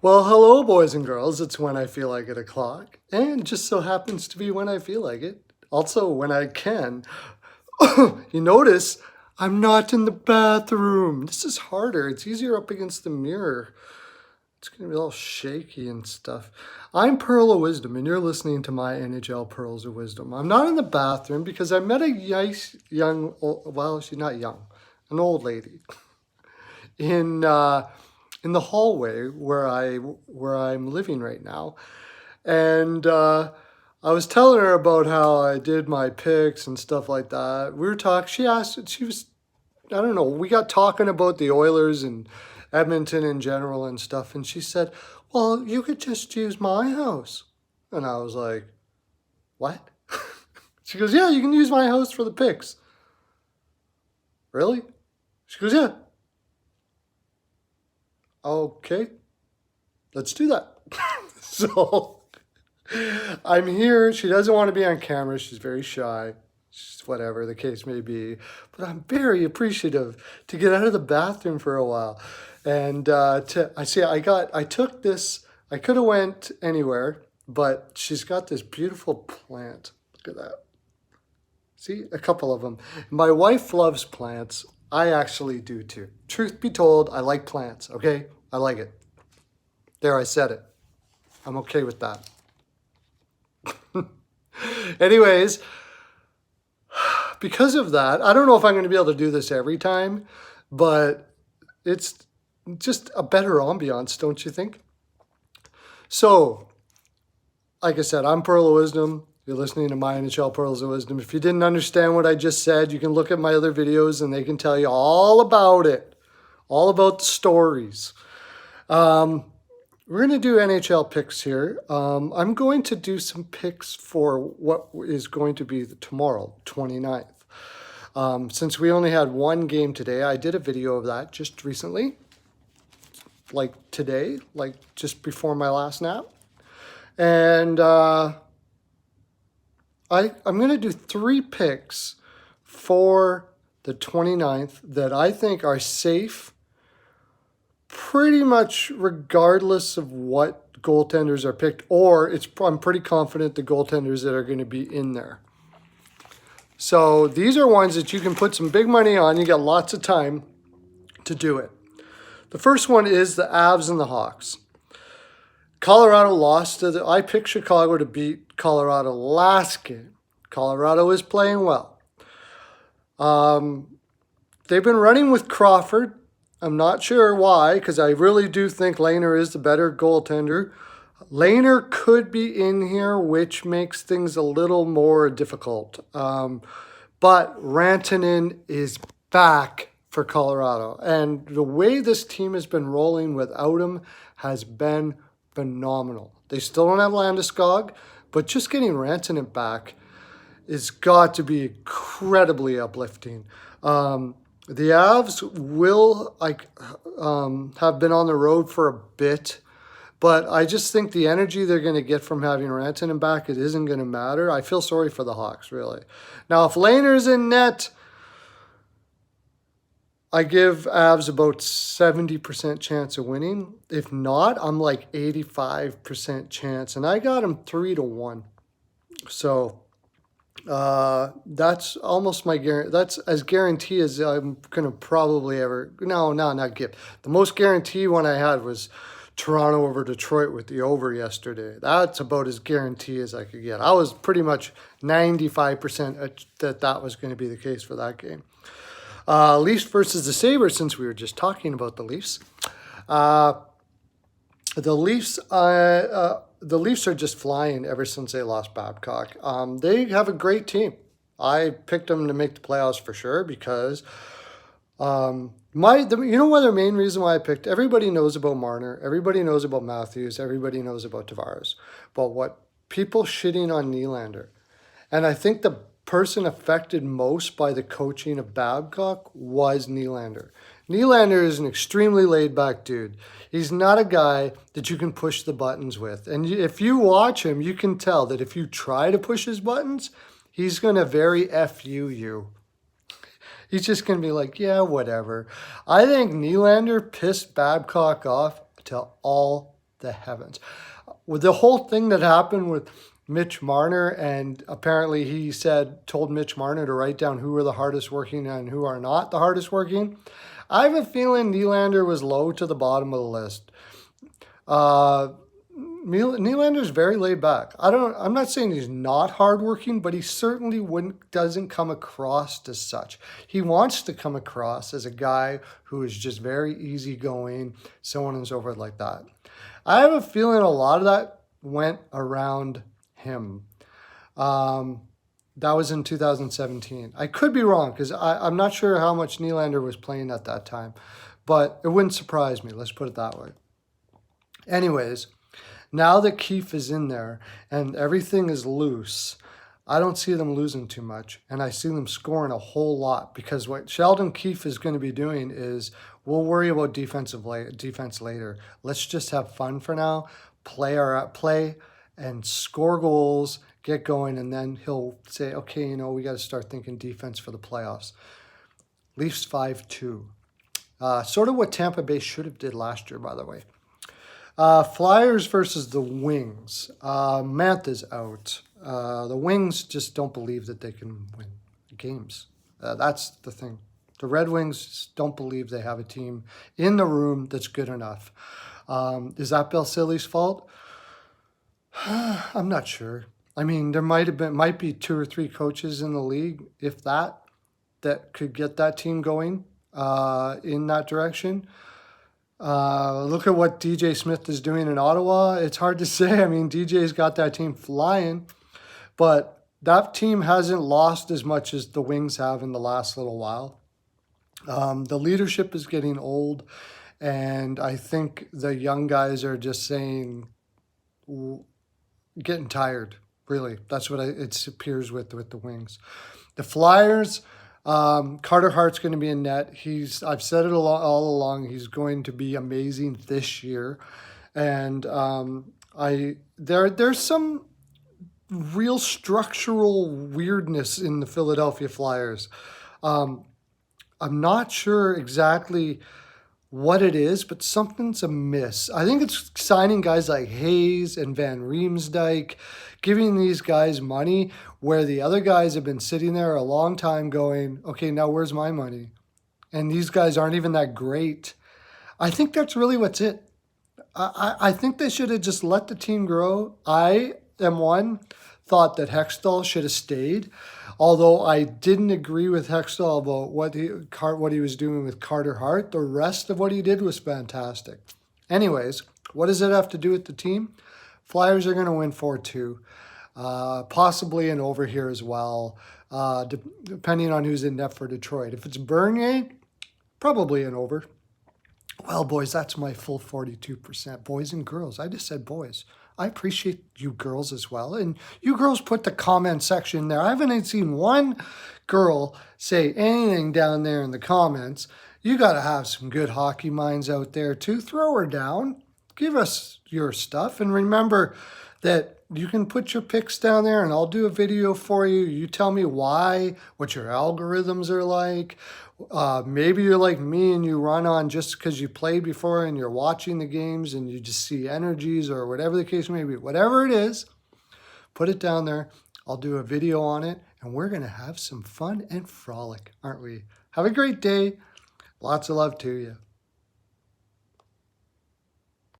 Well, hello, boys and girls. It's when I feel like it o'clock, and it just so happens to be when I feel like it. Also, when I can. You notice I'm not in the bathroom. This is harder. It's easier up against the mirror. It's going to be all shaky and stuff. I'm Pearl of Wisdom, and you're listening to my NHL Pearls of Wisdom. I'm not in the bathroom because I met a nice young, well, she's not young, an old lady in the hallway where I'm living right now, and I was telling her about how I did my picks and stuff like that. We were talking. She asked. She was. I don't know. We got talking about the Oilers and Edmonton in general and stuff, and she said, "Well, you could just use my house." And I was like, "What?" She goes, "Yeah, you can use my house for the picks." Really? She goes, "Yeah." Okay, let's do that. So I'm here. She doesn't want to be on camera. She's very shy. She's whatever the case may be. But I'm very appreciative to get out of the bathroom for a while. And I took this. I could have went anywhere, but she's got this beautiful plant. Look at that. See, a couple of them. My wife loves plants. I actually do too. Truth be told, I like plants, okay? I like it. There, I said it. I'm okay with that. Anyways, because of that, I don't know if I'm going to be able to do this every time, but it's just a better ambiance, don't you think? So, like I said, I'm Pearl of Wisdom. You're listening to my NHL Pearls of Wisdom. If you didn't understand what I just said, you can look at my other videos and they can tell you all about it, all about the stories. We're going to do NHL picks here. I'm going to do some picks for what is going to be tomorrow, 29th. Since we only had one game today, I did a video of that just recently, like today, like just before my last nap. And I'm going to do 3 picks for the 29th that I think are safe pretty much regardless of what goaltenders are picked, or I'm pretty confident the goaltenders that are going to be in there. So these are ones that you can put some big money on. You got lots of time to do it. The first one is the Avs and the Hawks. Colorado lost I picked Chicago to beat Colorado last game. Colorado is playing well. They've been running with Crawford. I'm not sure why, because I really do think Lehner is the better goaltender. Lehner could be in here, which makes things a little more difficult. But Rantanen is back for Colorado. And the way this team has been rolling without him has been phenomenal. They still don't have Landeskog, but just getting Rantanen back has got to be incredibly uplifting. The Avs will have been on the road for a bit, but I just think the energy they're going to get from having Rantanen back, it isn't going to matter. I feel sorry for the Hawks, really. Now, if Lehner's in net, I give Avs about 70% chance of winning. If not, I'm like 85% chance. And I got them 3-1. So that's almost my guarantee. That's as guarantee as I'm going to probably ever. No, not give. The most guarantee one I had was Toronto over Detroit with the over yesterday. That's about as guarantee as I could get. I was pretty much 95% that was going to be the case for that game. Leafs versus the Sabres, since we were just talking about the Leafs. The Leafs are just flying ever since they lost Babcock. They have a great team. I picked them to make the playoffs for sure because you know what, the main reason why I picked, everybody knows about Marner, everybody knows about Matthews, everybody knows about Tavares, but what people shitting on Nylander. And I think the person affected most by the coaching of Babcock was Nylander. Nylander is an extremely laid-back dude. He's not a guy that you can push the buttons with. And if you watch him, you can tell that if you try to push his buttons, he's going to very F you. He's just going to be like, yeah, whatever. I think Nylander pissed Babcock off to all the heavens. With the whole thing that happened with Mitch Marner, and apparently he told Mitch Marner to write down who are the hardest working and who are not the hardest working. I have a feeling Nylander was low to the bottom of the list. Nylander's very laid back. I'm not saying he's not hardworking, but he certainly doesn't come across as such. He wants to come across as a guy who is just very easygoing, so on and so forth like that. I have a feeling a lot of that went around him. That was in 2017. I could be wrong because I'm not sure how much Nylander was playing at that time, but it wouldn't surprise me. Let's put it that way. Anyways, now that Keefe is in there and everything is loose, I don't see them losing too much, and I see them scoring a whole lot, because what Sheldon Keefe is going to be doing is, we'll worry about defense later. Let's just have fun for now, play and score goals, get going, and then he'll say, okay, we got to start thinking defense for the playoffs. Leafs 5-2. Sort of what Tampa Bay should have did last year, by the way. Flyers versus the Wings. Mantha's out. The Wings just don't believe that they can win games. That's the thing. The Red Wings don't believe they have a team in the room that's good enough. Is that Belsilli's fault? I'm not sure. I mean, there might be 2 or 3 coaches in the league, if that could get that team going in that direction. Look at what DJ Smith is doing in Ottawa. It's hard to say. I mean, DJ's got that team flying, but that team hasn't lost as much as the Wings have in the last little while. The leadership is getting old, and I think the young guys are just getting tired, really. That's what it appears with the Wings. The Flyers, Carter Hart's going to be in net. I've said it all along, he's going to be amazing this year. And there's some real structural weirdness in the Philadelphia Flyers. I'm not sure exactly what it is, but something's amiss. I think it's signing guys like Hayes and Van Riemsdyk, giving these guys money where the other guys have been sitting there a long time going, okay, now where's my money? And these guys aren't even that great. I think that's really what's it. I think they should have just let the team grow. I thought that Hextall should have stayed, although I didn't agree with Hextall about what he was doing with Carter Hart. The rest of what he did was fantastic. Anyways, what does it have to do with the team? Flyers are going to win 4-2, possibly an over here as well, depending on who's in net for Detroit. If it's Bernier, probably an over. Well, boys, that's my full 42%. Boys and girls. I just said boys. I appreciate you girls as well. And you girls put the comment section there. I haven't seen one girl say anything down there in the comments. You got to have some good hockey minds out there too. Throw her down. Give us your stuff. And remember that you can put your picks down there and I'll do a video for you. You tell me why, what your algorithms are like. Maybe you're like me and you run on just because you played before and you're watching the games and you just see energies or whatever the case may be. Whatever it is, put it down there. I'll do a video on it and we're going to have some fun and frolic, aren't we? Have a great day. Lots of love to you.